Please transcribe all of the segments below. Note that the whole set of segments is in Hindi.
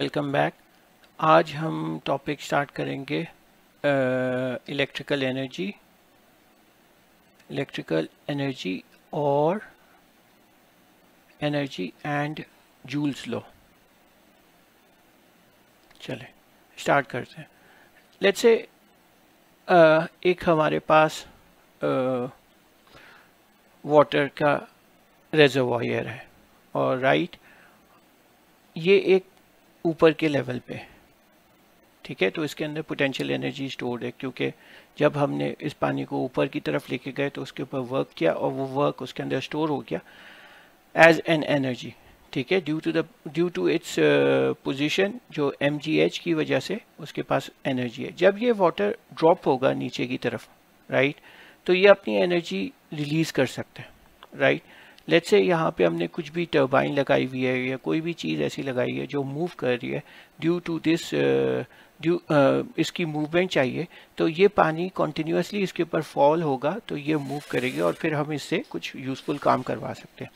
Welcome back. आज हम टॉपिक स्टार्ट करेंगे इलेक्ट्रिकल एनर्जी और एनर्जी एंड जूल्स लॉ। चलें स्टार्ट करते हैं। लेट्स से एक हमारे पास वाटर का रिजर्वॉयर है और राइट ये एक ऊपर के लेवल पे, ठीक है। तो इसके अंदर पोटेंशियल एनर्जी स्टोर्ड है क्योंकि जब हमने इस पानी को ऊपर की तरफ लेके गए तो उसके ऊपर वर्क किया और वो वर्क उसके अंदर स्टोर हो गया एज एन एनर्जी, ठीक है। ड्यू टू इट्स पोजीशन जो mgh की वजह से उसके पास एनर्जी है। जब ये वाटर ड्रॉप होगा नीचे की तरफ, राइट, तो ये अपनी एनर्जी रिलीज कर सकता है, राइट। लेट्स से यहाँ पे हमने कुछ भी टर्बाइन लगाई हुई है या कोई भी चीज़ ऐसी लगाई है जो मूव कर रही है, ड्यू टू दिस इसकी मूवमेंट चाहिए, तो ये पानी कॉन्टिन्यूसली इसके ऊपर फॉल होगा तो ये मूव करेगी और फिर हम इससे कुछ यूजफुल काम करवा सकते हैं,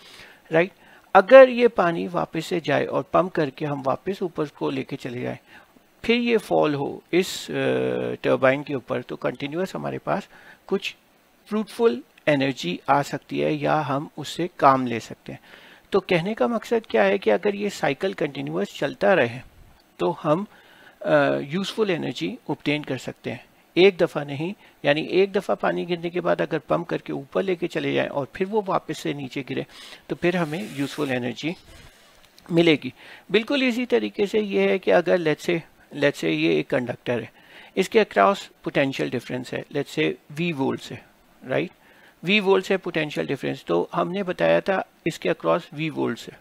राइट। अगर ये पानी वापस से जाए और पंप करके हम वापस ऊपर को लेके चले जाए, फिर ये फॉल हो इस टर्बाइन के ऊपर, तो कंटिन्यूस हमारे पास कुछ फ्रूटफुल एनर्जी आ सकती है या हम उससे काम ले सकते हैं। तो कहने का मकसद क्या है कि अगर ये साइकिल कंटिन्यूस चलता रहे तो हम यूज़फुल एनर्जी ऑब्टेन कर सकते हैं, एक दफ़ा नहीं। यानी एक दफ़ा पानी गिरने के बाद अगर पंप करके ऊपर लेके चले जाएं और फिर वो वापस से नीचे गिरे तो फिर हमें यूज़फुल एनर्जी मिलेगी। बिल्कुल इसी तरीके से ये है कि अगर लेट्स से ये एक कंडक्टर है, इसके अक्रॉस पोटेंशियल डिफरेंस है, लेट्स से V वोल्ट्स है, राइट, V वोल्ट्स है पोटेंशियल डिफरेंस। तो हमने बताया था इसके अक्रॉस V वोल्ट्स है,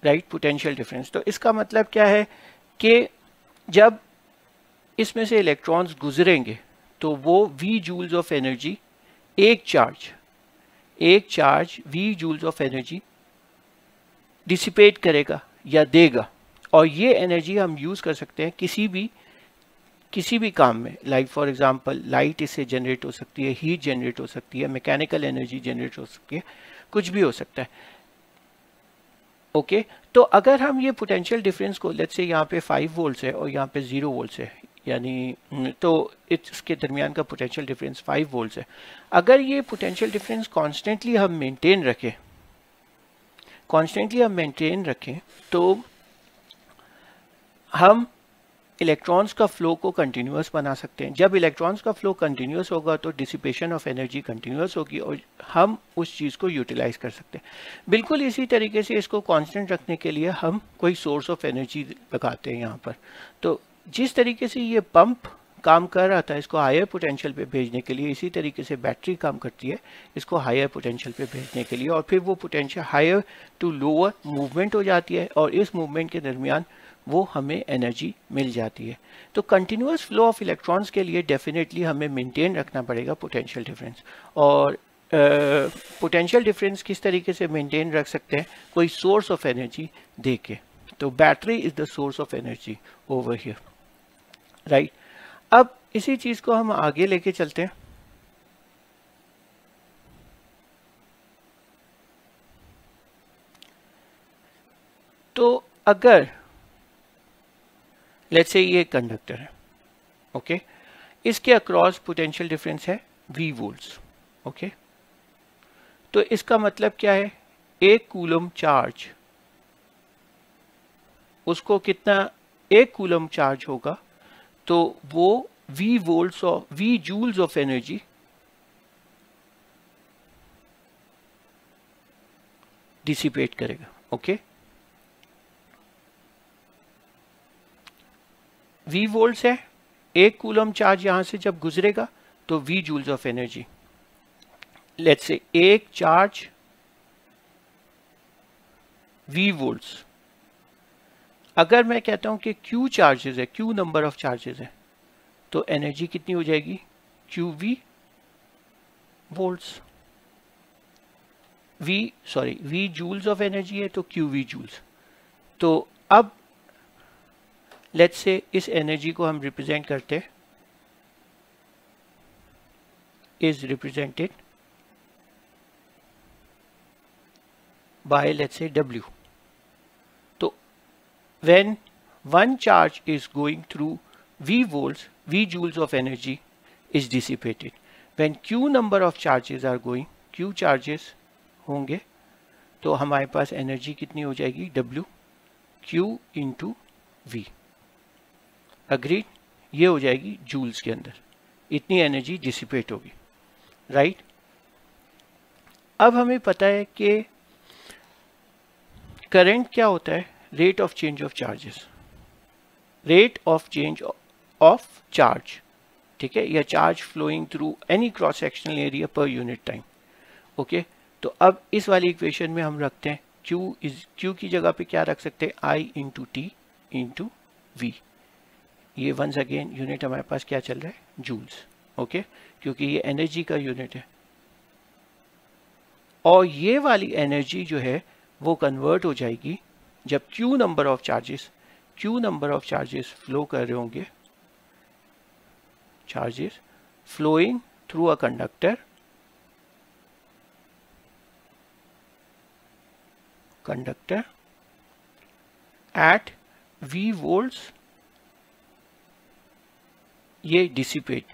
राइट, पोटेंशियल डिफरेंस। तो इसका मतलब क्या है कि जब इसमें से इलेक्ट्रॉन्स गुजरेंगे तो वो V जूल्स ऑफ एनर्जी, एक charge V joules of energy dissipate करेगा या देगा, और ये एनर्जी हम यूज़ कर सकते हैं किसी भी काम में। लाइक फॉर एग्जांपल लाइट इससे जनरेट हो सकती है, हीट जनरेट हो सकती है, मैकेनिकल एनर्जी जनरेट हो सकती है, कुछ भी हो सकता है, ओके। तो अगर हम ये पोटेंशियल डिफरेंस को लेट्स से यहाँ पे 5 वोल्ट्स है और यहाँ पे 0 वोल्ट्स है, यानी तो इसके दरमियान का पोटेंशियल डिफरेंस 5 वोल्ट्स है। अगर ये पोटेंशियल डिफरेंस कॉन्स्टेंटली हम मेंटेन रखें तो हम इलेक्ट्रॉन्स का फ्लो को कंटिन्यूस बना सकते हैं। जब इलेक्ट्रॉन्स का फ्लो कंटिन्यूस होगा तो डिसिपेशन ऑफ एनर्जी कंटिन्यूस होगी और हम उस चीज़ को यूटिलाइज कर सकते हैं। बिल्कुल इसी तरीके से इसको कांस्टेंट रखने के लिए हम कोई सोर्स ऑफ एनर्जी लगाते हैं यहाँ पर। तो जिस तरीके से ये पंप काम कर रहा था इसको हायर पोटेंशियल पे भेजने के लिए, इसी तरीके से बैटरी काम करती है इसको हायर पोटेंशियल पे भेजने के लिए, और फिर वो potential higher to lower movement हो जाती है और इस मूवमेंट के दरमियान वो हमें एनर्जी मिल जाती है। तो कंटिन्यूस फ्लो ऑफ इलेक्ट्रॉन्स के लिए डेफिनेटली हमें मेंटेन रखना पड़ेगा पोटेंशियल डिफरेंस। और पोटेंशियल डिफरेंस किस तरीके से मेंटेन रख सकते हैं? कोई सोर्स ऑफ एनर्जी दे के। तो battery is the source of energy over here, right. अब इसी चीज को हम आगे लेके चलते हैं। तो अगर लेट्स से ये कंडक्टर है, ओके, इसके अक्रॉस पोटेंशियल डिफरेंस है V वोल्ट्स, ओके। तो इसका मतलब क्या है? एक कूलम चार्ज, उसको कितना, एक कूलम चार्ज होगा तो वो V joules of energy dissipate करेगा, ओके। V वोल्ट्स है, एक कूलम चार्ज यहां से जब गुजरेगा तो V joules of energy. Let's say एक चार्ज V वोल्ट्स, अगर मैं कहता हूं कि Q चार्जेस है, Q नंबर ऑफ चार्जेस है, तो एनर्जी कितनी हो जाएगी? QV volts. V joules of energy है तो QV जूल्स। तो अब लेट्स से इस एनर्जी को हम रिप्रेजेंट करते हैं, is represented by let's say W। तो when one charge is going through V volts, V joules of energy is dissipated. When Q number of charges are going, Q charges होंगे तो हमारे पास एनर्जी कितनी हो जाएगी, W Q into V. Agreed, ये हो जाएगी जूल्स के अंदर, इतनी एनर्जी डिसिपेट होगी, राइट. अब हमें पता है कि करंट क्या होता है, rate of change of charges, rate of change of charge, ठीक है, या charge flowing through any cross sectional area per unit time. Okay, तो अब इस वाली इक्वेशन में हम रखते हैं Q की जगह पे क्या रख सकते हैं, I into T into V. ये वंस अगेन यूनिट हमारे पास क्या चल रहा है, जूल्स. ओके, क्योंकि ये एनर्जी का यूनिट है. और ये वाली एनर्जी जो है वो कन्वर्ट हो जाएगी जब Q number of charges flow कर रहे होंगे, charges flowing through a conductor at V volts, ये dissipate,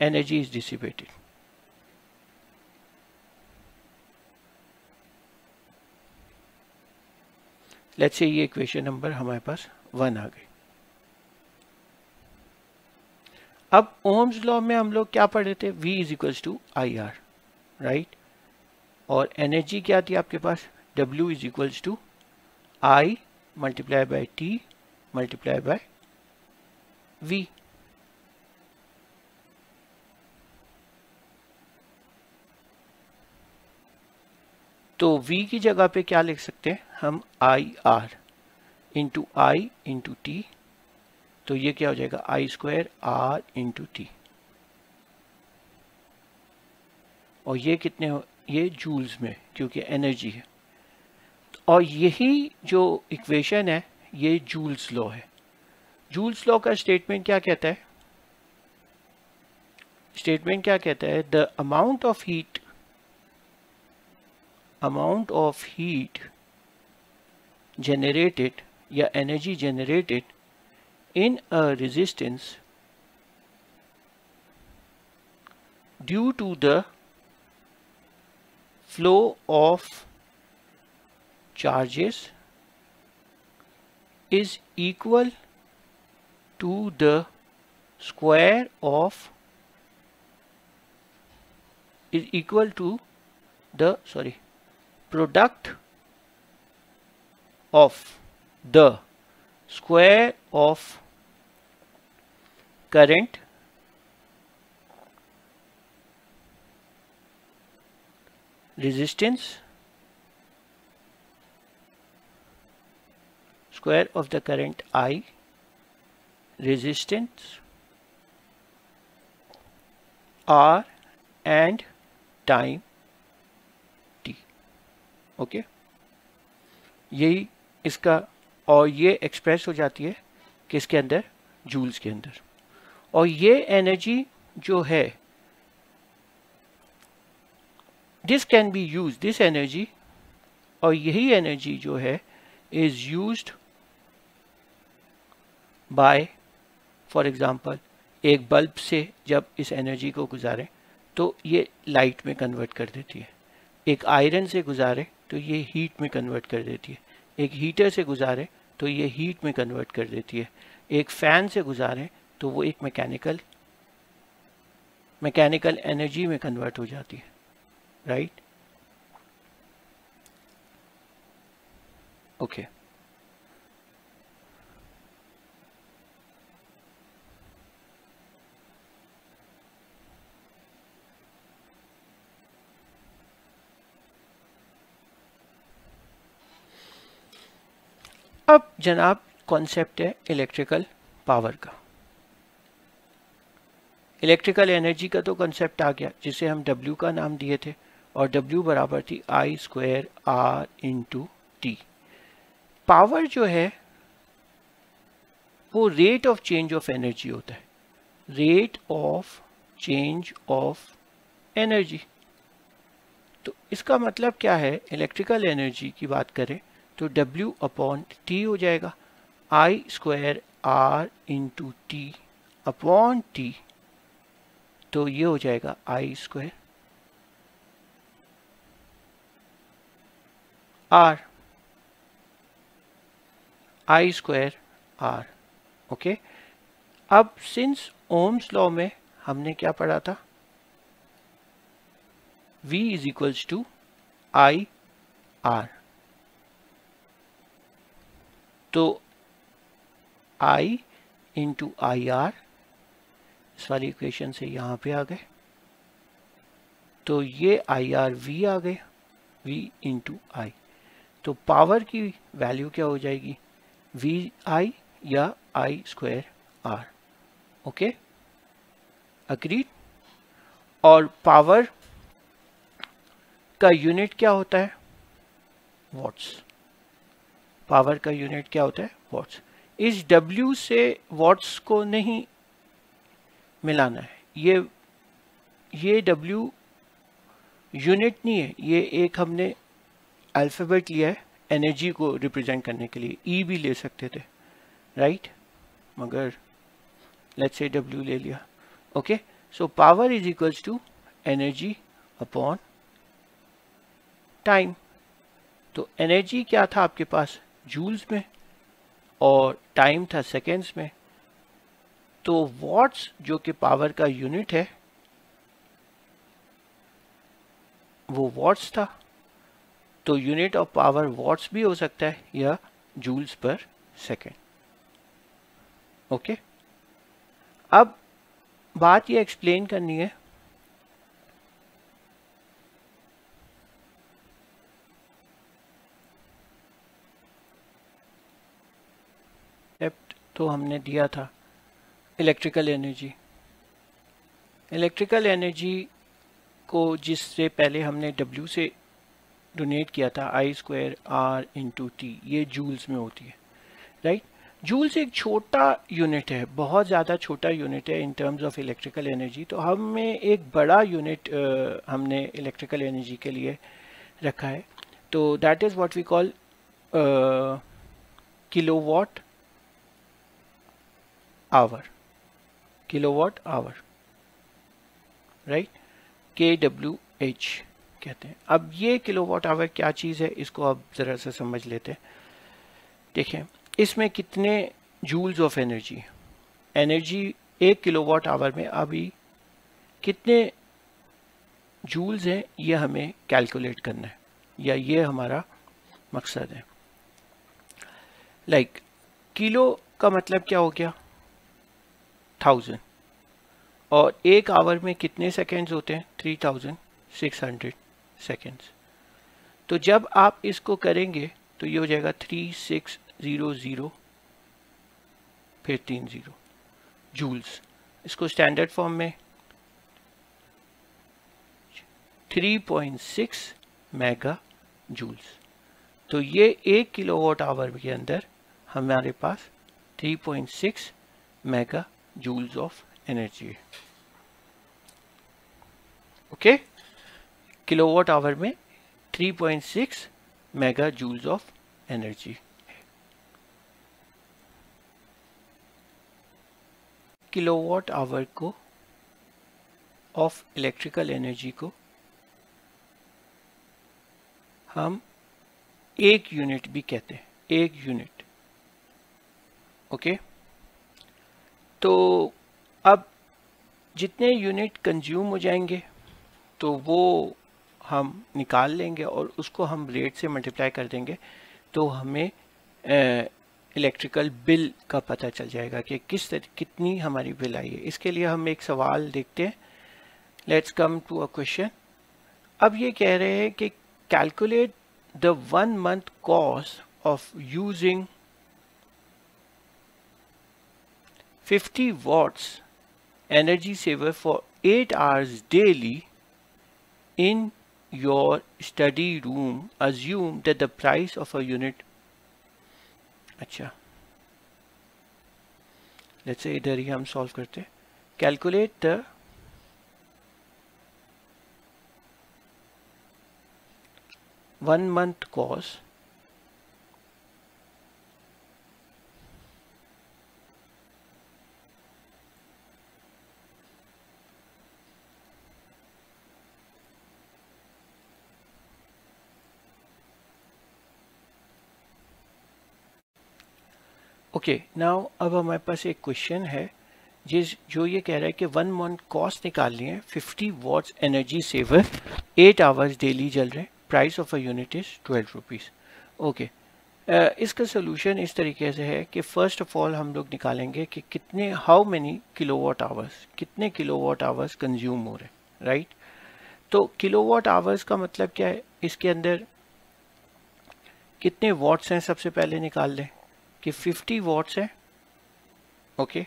energy is dissipated. Let's say ये इक्वेशन नंबर हमारे पास 1 आ गई. अब ओम्स लॉ में हम लोग क्या पढ़े थे, V is equals to I R, right. और एनर्जी क्या थी आपके पास, W is equals to I multiply by T multiply by V. तो V की जगह पे क्या लिख सकते हैं हम, IR into I into T. तो ये क्या हो जाएगा, I square R into T. और ये कितने हो, ये जूल्स में, क्योंकि एनर्जी है. और यही जो इक्वेशन है ये जूल्स लॉ है. जूल्स लॉ का स्टेटमेंट क्या कहता है, the amount of heat generated या energy generated in a resistance due to the flow of charges is equal to the square of product of the square of current resistance square of the current I resistance R and time T. Okay, यही इसका, और ये एक्सप्रेस हो जाती है किसके अंदर, जूल्स के अंदर. और ये एनर्जी जो है, this can be use, this energy, और यही एनर्जी जो है is used by, for example एक बल्ब से जब इस एनर्जी को गुजारें तो ये लाइट में कन्वर्ट कर देती है. एक आयरन से गुजारे तो ये हीट में कन्वर्ट कर देती है. एक हीटर से गुजारे तो ये हीट में कन्वर्ट कर देती है. एक फैन से गुजारे तो वो एक मैकेनिकल एनर्जी में कन्वर्ट हो जाती है, राइट. ओके, अब जनाब कॉन्सेप्ट है इलेक्ट्रिकल पावर का. इलेक्ट्रिकल एनर्जी का तो कॉन्सेप्ट आ गया, जिसे हम W का नाम दिए थे, और W बराबर थी I square R into T. Power जो है वो rate of change of energy होता है, rate of change of energy. तो इसका मतलब क्या है, इलेक्ट्रिकल एनर्जी की बात करें तो W अपॉन T हो जाएगा, I square R into T upon T, तो ये हो जाएगा I square R, I square R। Okay, अब सिंस ओम्स लॉ में हमने क्या पढ़ा था, V is equals to I R, तो I इंटू आई आर, इस वाली इक्वेशन से यहाँ पे आ गए, तो ये आई आर वी आ गए, V इंटू आई, तो पावर की वैल्यू क्या हो जाएगी, वी आई या आई स्क्वायर आर। Okay, agreed. और पावर का यूनिट क्या होता है, वॉट्स। पावर का यूनिट क्या होता है, वॉट्स। इस W से वॉट्स को नहीं मिलाना है, ये W यूनिट नहीं है, ये एक हमने अल्फ़ाबेट लिया है एनर्जी को रिप्रेजेंट करने के लिए, E भी ले सकते थे, राइट, मगर लेट्स से W ले लिया। Okay, so power is equals to energy upon time. तो एनर्जी क्या था आपके पास, जूल्स में, और टाइम था सेकेंड्स में, तो वॉट्स जो कि पावर का यूनिट है वो वॉट्स था, तो यूनिट ऑफ पावर वॉट्स भी हो सकता है या जूल्स पर सेकेंड। ओके, अब बात ये एक्सप्लेन करनी है तो हमने दिया था इलेक्ट्रिकल एनर्जी। इलेक्ट्रिकल एनर्जी को जिससे पहले हमने W से डोनेट किया था, I square R into T, ये जूल्स में होती है, राइट। जूल्स एक छोटा यूनिट है, बहुत ज़्यादा छोटा यूनिट है in terms of electrical energy, तो हमें एक बड़ा यूनिट हमने इलेक्ट्रिकल एनर्जी के लिए रखा है, तो that is what we call kilowatt hour, kilowatt hour, right, KWH कहते हैं। अब ये किलोवाट आवर क्या चीज़ है, इसको आप ज़रा सा समझ लेते हैं। देखें, इसमें कितने joules of energy, energy 1 kilowatt hour में अभी कितने जूल्स हैं, ये हमें कैलकुलेट करना है, या ये हमारा मकसद है। लाइक किलो का मतलब क्या हो गया, 1000, और 1 आवर में कितने सेकेंड्स होते हैं, 3600 सेकेंड्स। तो जब आप इसको करेंगे तो ये हो जाएगा 3600 फिर 30 जूल्स। इसको स्टैंडर्ड फॉर्म में 3.6 मेगा जूल्स। तो ये 1 किलोवाट आवर के अंदर हमारे पास 3.6 मेगा जूल्स ऑफ एनर्जी है। ओके, किलोवाट आवर में 3.6 मेगा जूल्स ऑफ एनर्जी है। किलोवाट आवर को ऑफ इलेक्ट्रिकल एनर्जी को हम एक यूनिट भी कहते हैं, एक यूनिट। ओके, तो अब जितने यूनिट कंज्यूम हो जाएंगे तो वो हम निकाल लेंगे और उसको हम रेट से मल्टीप्लाई कर देंगे, तो हमें इलेक्ट्रिकल बिल का पता चल जाएगा कि कितनी हमारी बिल आई है। इसके लिए हम एक सवाल देखते हैं। Let's come to a question. अब ये कह रहे हैं कि calculate the 1 month cost of using 50 watts energy saver for 8 hours daily in your study room. Assume that the price of a unit, अच्छा, लेट्स से इधर ही हम सॉल्व करते हैं। Calculate the one month cost okay, now अब हमारे पास एक क्वेश्चन है जो ये कह रहा है कि 1 मंथ कॉस्ट निकालनी है, 50 watts energy saver, 8 hours daily जल रहे हैं, price of a unit is 12 rupees. Okay, इसका सोल्यूशन इस तरीके से है कि फर्स्ट ऑफ ऑल हम लोग निकालेंगे कि कितने, हाउ मेनी किलोवाट आवर्स, कितने किलोवाट आवर्स कंज्यूम हो रहे हैं, राइट। तो किलोवाट आवर्स का मतलब क्या है, इसके अंदर कितने वॉट्स हैं सबसे पहले निकाल लें कि 50 वॉट्स हैं। ओके,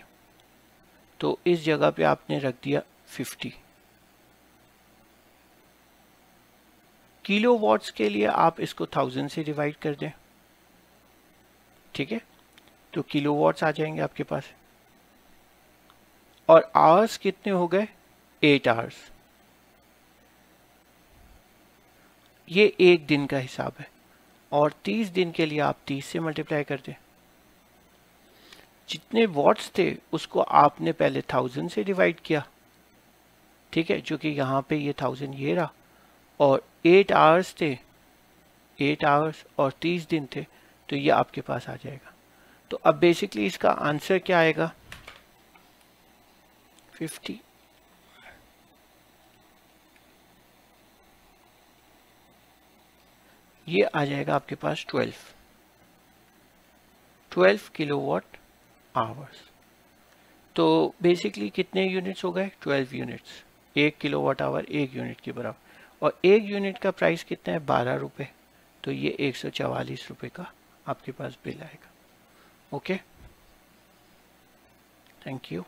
तो इस जगह पे आपने रख दिया 50। किलो वॉट्स के लिए आप इसको 1000 से डिवाइड कर दें, ठीक है, तो किलो वॉट्स आ जाएंगे आपके पास। और आवर्स कितने हो गए, 8 आवर्स। ये एक दिन का हिसाब है, और 30 दिन के लिए आप 30 से मल्टीप्लाई कर दें। जितने वॉट्स थे उसको आपने पहले 1000 से डिवाइड किया, ठीक है, जो कि यहाँ पे ये 1000 ये रहा, और 8 आवर्स थे, 8 आवर्स और 30 दिन थे, तो ये आपके पास आ जाएगा। तो अब बेसिकली इसका आंसर क्या आएगा, 50, ये आ जाएगा आपके पास 12 किलोवाट आवर्स। तो बेसिकली कितने यूनिट्स हो गए, 12 यूनिट्स, 1 किलोवाट आवर 1 यूनिट के बराबर, और 1 यूनिट का प्राइस कितना है, 12 रुपये, तो ये 144 रुपये का आपके पास बिल आएगा। Okay, thank you.